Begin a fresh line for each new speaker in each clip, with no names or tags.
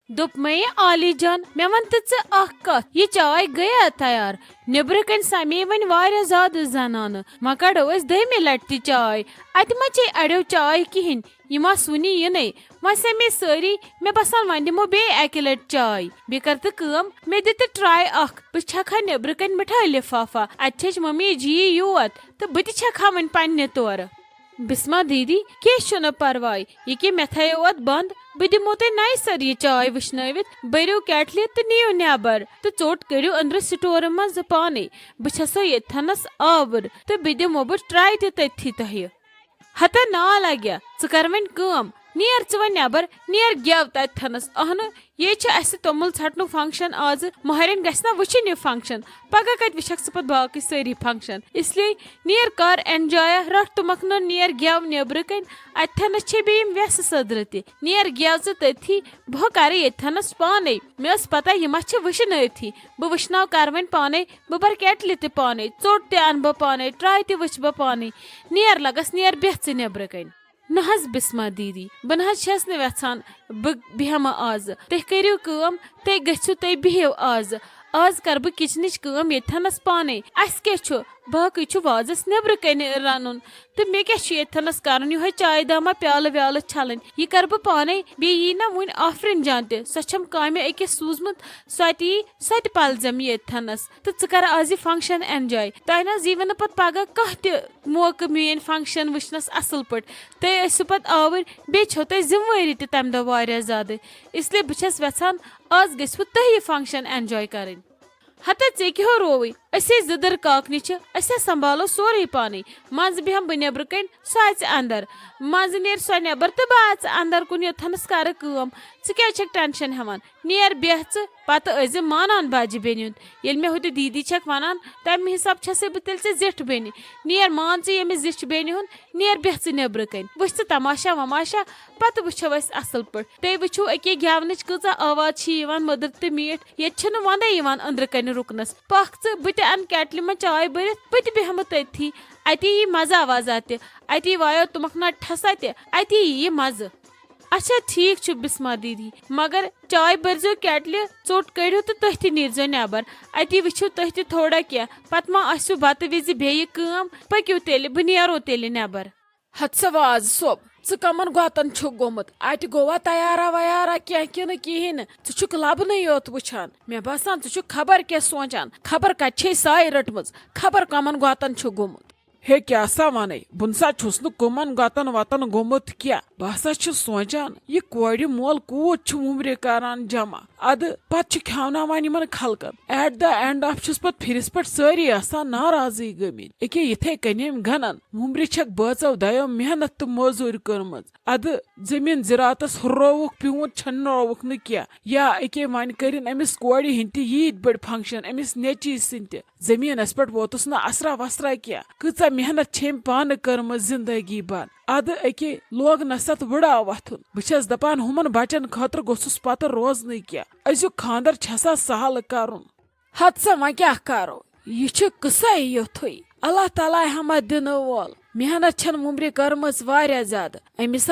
दोप मे आली जान मे वन कत यह चाय गया तैयार नबर कन समे वन वारिया ज्यादा जनान मा कड़ो दहमे लट चाय अत मा चे अड़ो चाय कहें यह सुनी यिने वन समे सारी मे बसान वन दिमो बे अकि लट चाय बे कर तम मे दित ट्राई बह छखा नबर कन मिठाई लिफाफा अत मम्मी जी योत तो बह छखा वन पन्ने तौर बिस्मा दीदी क्या परवाय यह मे थो अत बंद बह दिमो तुम नई सर यह चाय वुश्नवित बरो केटलि तो नियो नबर तो चोट करो अंदर स्टोर मज पाने बह छसो यथनस आवर तो बह दिमो बह ट्राई तथी तह हता ना लग्या कर वन कम नीर वन नबर नीर गेव तथनस अहन ये तोमुल छटनु फंक्शन आज महरन गना वुचन यह फंक्शन पगह कत वक पे बाकी सारी फंक्शन इसलिए नीर कर एंजॉय रट तुमक नीर गेव नबर कन अथनस बे वेस सदर नीर गेव तथी बह कर यथनस पाने मे पता यह वुशनथी बह वुशनाव कर वन पाने बह बर केटलि पाने चोट अन बह पाने ट्राई वुच बह पाने नीर लगस नीर बेच नबर कन न बिस्मा दीदी बह न छस वेछान बह बेहमा आज तुम करो कम तुम गु तुम बिहव आज आज कर बह किचनच कम यथनस पाने अस क्या बाकी वाजस नबर कन रन तो मे क्या यथनस कर यह चाय दामा प्याल व्याल छलन यह कर बह पाने बे यी ना वन आफरिन जान तम काम अकिस सूजमुत सो पलजम यथनस तो कर आज यह फंक्शन एंजॉय तह ना यी पे पगह कह मौका मेन फंक्शन वुचनस असल पे तुम पे आवर बे तुम जिम्मेवारी तम दह ज्यादा इसलिए बस वेछान आज गु तुह यह फंक्शन एंजॉय कर हता ऐ क्या रोवे असे जदर काकनि असे संभालो सोरे पाने मज बेहम बह नबर कन सो अंदर मज नीर सो नबर तो बह अंदर कुन यथनस कर कम क्या टेंशन हेवान नीर बेह पत मानान बाजि बेन ये मे हुत दीदी छक वनान तम हिसाब छसे बह तेल जिठ बेन नीर मान ये जिठ बेन हुन नीर बेह नबर कन वुच तमाशा वमाशा पत वुचो असल पे तुम वुचो अके गेवनच कचा आवाज मदर तो मीठ ये वंदे अंदर कन रुकनस पख बह अन केटलि में चाय भरत बह बेहम तथी अति यी मजा वजा अति वायो तुमक ना ठसा अति यी मज अच्छा ठीक बिस्मा दीदी मगर चाय भरजो केटलि चोट कड़ो तो तुह नीरजो नबर अति वुचो तुह थोड़ा क्या पत मा आसो बत विज बे कम पक्यो तेल बह नेरो तेल नबर
हत सवाज सोब कमन गोतन गोमुत अत गोवा तैयारा वयारा क्या कि कहें षुक लबन योत वुचान मे बसान खबर क्या सोचान खबर कत साय रटम खबर कमन गोतन गोमुत
हे क्या वन बह सा कुमन गतन वतन गोमुत क्या बह सोचान यह कोर मोल कूत मुमरे करान जमा अद पे खेवन खलकन एट द एंड ऑफ फिरस पे सारी नाराजी गमित अके इथे कन गनन मुमरे छक बचो दयो मेहनत तो मजूर कर्म अद जमीन ज़रातस हुर्रोवुक प्यूत छन्नोवुक न क्या या अके वन कर अमिस कोर हिंद यीत बड़ फंक्शन अमिस नेची सिंह जमीनस पे वोतुस न असरा वसरा क्या कचा मेहनत छम पान कर्म जिंदगी भर अद अके लोग नसत वड़ा वथुन बस दपान हुमन बचन खतर गोसुस पत रोजन क्या अजुक खानदर छसा सहल करुन
हत सा वह क्या करो यह कसा योथु अल्लाह ताला हम दिन वोल मेहनत छन मुमरे कर्म ज्यादा अमिस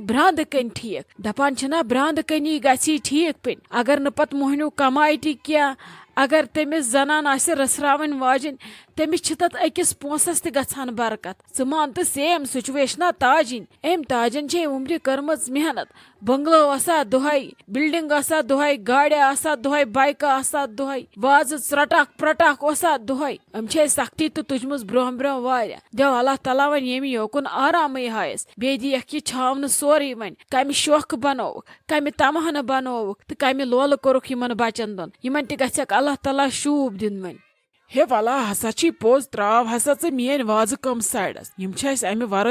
ब्रांद कन ठीक दपान छना ब्रांद कनी गसी ठीक पे अगर न पत मोहनू कमाई टी क्या अगर तमिस जनान रसरावन वाजन तमिस तत अकिस पोसस गछान बरकत च मान तो सेम सिचुएशना ताजिन अम ताजन छे उम्र कर्म मेहनत बंगलो आसा दुहाई बिल्डिंग आसा दुहाई गाड़ी आसा दुहाई बाइक आसा दुहाई वाज रटाक प्रटाक ओसा दुहाई अम छे सख्ती तो तुजमुस ब्रोह ब्रोह वारिया देव अल्लाह ताला वन यमी योकुन आराम हायस बे दी यह छावन सोरे वन कम शौक बनोक कम तमहन बनोक तो कम लोल कोरुक यमन बचन दोन यमन ते गछक अल्लाह ताला शूब दिन वन
हे वला हसा पोज त्राव हसा मेन वाज कम साइडस यम अमे वर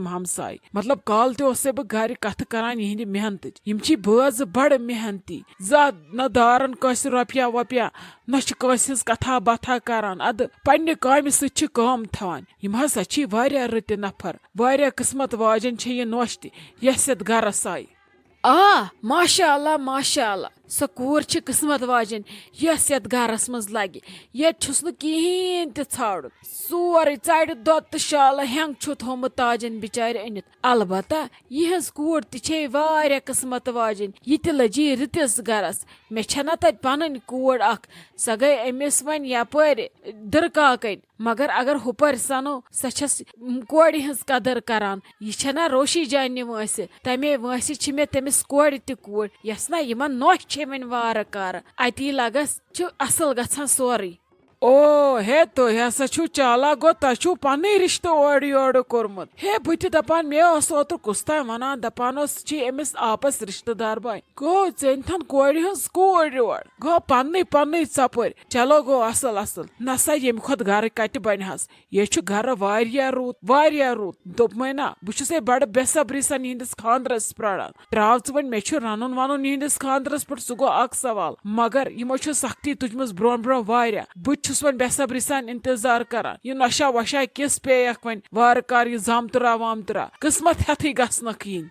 हमसाय मतलब काल ते बह घर कथ करान यहंद मेहनत यम बाज बड़ मेहनती न दारन कस रुपया वपया न कस कथा बथा करान अद पन्ने काम सत काम थवान यम हसा वारिया रत नफर वारिया किस्मत वाजन यह नोश यस घरस आय
आ माशा अल्लाह सो कोर छ किस्मत वाजन यस यत गरस मज लगे ये छुस न कहीं ते छाड़ सोरे चाड़ दो तो शाल हेंग छु थोमुत ताजन बिचार अनित अलबत्ता यहस कोर ते वारिया किस्मत वाजन ये ते लजी रितिस गरस मे छना तत पनन कोर अख स गई अमिस वन यपर दरकाकन मगर अगर हुपर सनो सछस कोड़ हज कदर करान यह छना रोशी जान वस तमे वस छ मे तमिस कोड़ ते कोर यस ना यमन नोश छ वन वार कार अति लगस छु असल गछन सोरी
ओ हे तो हसा छु चाला गो तु पन रिश्ते ओर योर कोर्मुत हे बुत दपान मे ओतर कुस्ता वनान दपान अमिस आपस रिश्तेदार बाय गो चेन कोड़ हज कोड़ योर गो पन पन चपर चलो गो असल असल नसा यम खुद घर कत बन ये घर वारिया रूत दोपमे ना बहुत बड़ बेसब्री सन यहंदिस खानदरस प्राण त्राव वन मे रनुन वनुन यहंदिस खानदरस पे सह गो अख सवाल मगर यमो सख्ती तुजम ब्रो ब्रो वारिया छुस वन बेसब्री सन इंतजार करान यह नशा वशा किस पेयक वन वार कार यह जामतरा वामतरा किस्मत हेथी गसन कहीं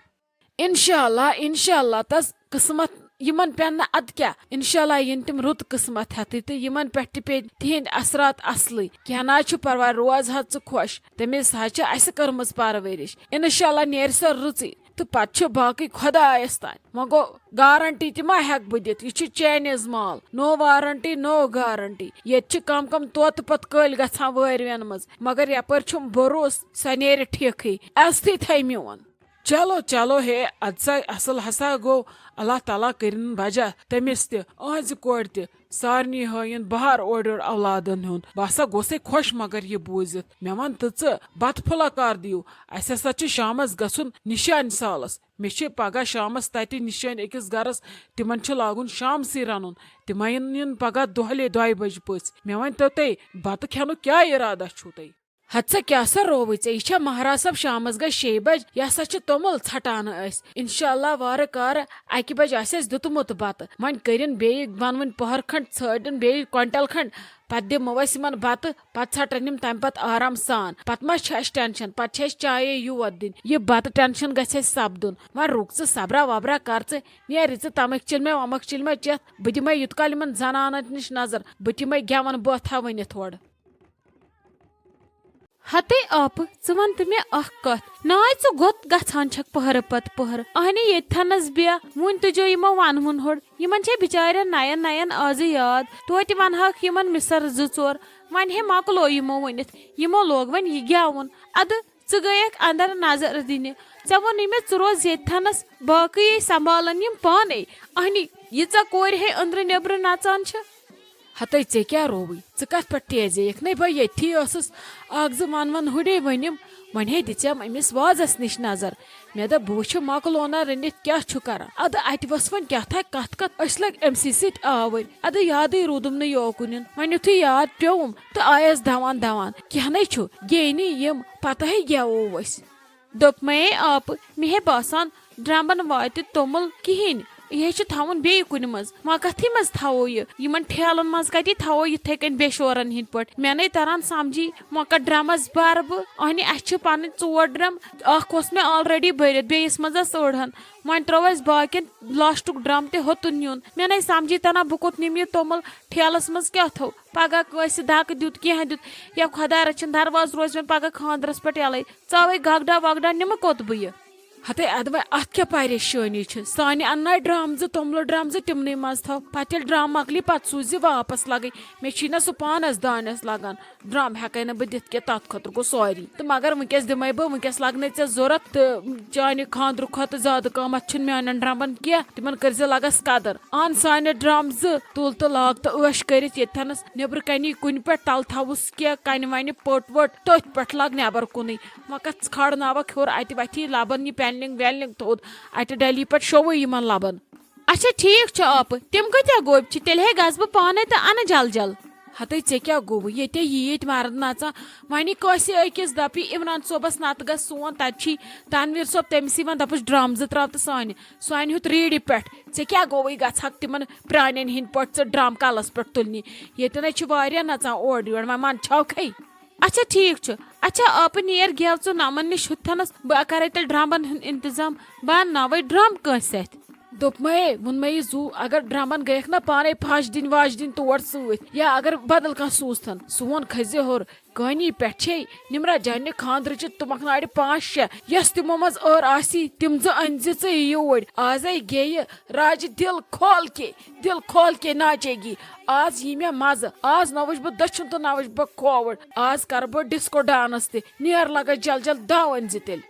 इंशाल्लाह तस किस्मत यमन पेन अद क्या इंशाल्लाह इन तम रुत किस्मत हेथी तो यमन पे पे तिहंद असरात असली क्या ना परवाह रोज हज खुश तमिस हज कर्मज परवरिश इंशाल्लाह नेर सो रुचि तो पे बाकी खुदायस तान वो गो गारंटी मा हेक बह दित यह चाइनीज माल नो वारंटी नो गारंटी ये कम कम तोत पत कल गछान वारियन मज मगर यपर छुम भरोस सह नेर ठीक ऐसी थे मोन
चलो चलो हे अदसा असल हसा गो अल्लाह ताला करिन बजा तमिस तज कोड़ सारनी हयन बहार ओर औलादन हुन बसा गोसे खुश मगर ये बूजित मे वन तो बत फुला कर दियो अस हसा शामस गसुन निशान सालस मे पगह शामस तत निशान अकिस गरस तिमन लागुन शाम सी रनुन तिमन पगह दोहले 2 बज पच मे वन तो ते बत खेनु क्या इरादा छु तै
हत्सा क्या सा रोव यह महाराज सब शामस गई 6 बज यह तोमुल छटान इंशाल्लाह वार कार अकि बज दुतमुत बत वन करिन बे वन पहर खंड छड़न बे क्विंटल खंड पत दिमो बत पत छटन तम पत आराम सान पत मा टेंशन पत चाय योत दिन यह बत टेंशन गि सपदुन वन रुक सबरा वबरा कर नेर तमक चिल मे वमक चिल मे चेत बह दिमे युत काल जनान निश नजर बह दिमे गेवन बथा वनित थोड़
हते आप वन तो मे कत नाय च गोत गछान छक पहर पत पहर अहने ये थनस बिया वन तुजो यमो वनहुन होड़ यमन छे बिचारे नयन नयन आज याद तोति वनहक यमन मिसर 2-4 वन हे मकलो यमो वनित यमो लोग वन यह गेवन अद च गयक अंदर नजर दिने च वो मे च रोज ये थनस बाकी संभालन यम पाने अहने यीचा कोर हे अंदर नेबर नचान छ
हते ऐ क्या रोवी कत पे तेजेक नहीं भाई ये अग वन हुडे वनिम वन हे दिम अमिस वाजस निश नजर मे दप बह वो मकलोना रनित क्या कर अद अत वस वन क्या कत कत लग अमसी सत आवर अद याद रूदम न योकुन वन युथ याद पेवम तो आयस दवान दवान क्या गेनी यम पता है गेवो
दोप मे आप मे बासान ड्रमन वात तोमुल कहें यह थवन बे कुन मज वा कथी मज थवो यमन ठेलन मज कति थवो इथे कन बेशोरन हिंद पट मे नहीं तरन समझी वा कत ड्रमस बार बह अहने अस पन 4 ड्रम अस मे ऑलरेडी भरित बेस मज ओढ़न वन त्रोस बाकिन लास्टुक ड्रम ते होतुन नुन मे नहीं समझी तना बह कोत निम यह तोमुल ठेलस मज क्या थो पगह कस धक दुत क्या दुत या खुदा रचन दरवाज रोज मे पगह खानदरस पे यल चवे गगडा वगडा निम कोत बह
हते अद अत क्या परेशानी सानि अन्ना ड्राम तोमलो ड्राम तिमन मज थो पे ड्राम मकली पे सूज वापस लगे मे ना सह पानस दानस लगान ड्राम हेक बह दित क्या तथ खुद गो सॉरी तो मगर वनकस दिमे बह वनकस लगन जरूरत तो चान खानदर खुद ज्यादा कमत मान ड्रामन क्या तिमन कर लगस कदर अन सान ड्राम तुल तो लाग तो ऐश कर नबर कनी कुन पे तल थवस क्या कन वन पट वट तथ पे लग नबर कुन वह खड़नावक हेर अत वथी लबन यह पेलिंग वेलिंग थोद अत डली पे शोव यमन लबन
अच्छा ठीक आप तम कत्या गोब तेल हे गस बह पाने तो अन जल जल
हते ऐ क्या गो ये यीत मर्द नचा वन कस अकिस दपी इमरान सोबस नत ग सोन तत तनवीर सोब तमिस दपस ड्राम 2 त्राव तो सान सान हुत रीढ़ पे ऐ क्या गो गक तिमन प्रान हिंद पे ड्राम कलस पे तुलनी ये नचान ओर योर वह मन छौखै
अच्छा ठीक अच्छा आप नेर गेव च नमन निश हुथनस बह कर तेल ड्रामन इंतजाम बह नवे ड्राम कंस
दोपमे वोनमे यह जू अगर ड्रमन गयक ना पाने फश दिन वाश दिन तोड़ सत या अगर बदल कह सूजन सोन खजे होर कहानी पे निमरा जान खानद्र तुमक नाड़ 5-6 यस तिमो मज तिम ज योर आज गे राज दिल खोल के नाचेगी आज यी मे मज आज न वुच बह दछुन तो न वुच बह खोवड़ आज कर बह डिस्को डांस ते नेर लगा जल जल दावन तेल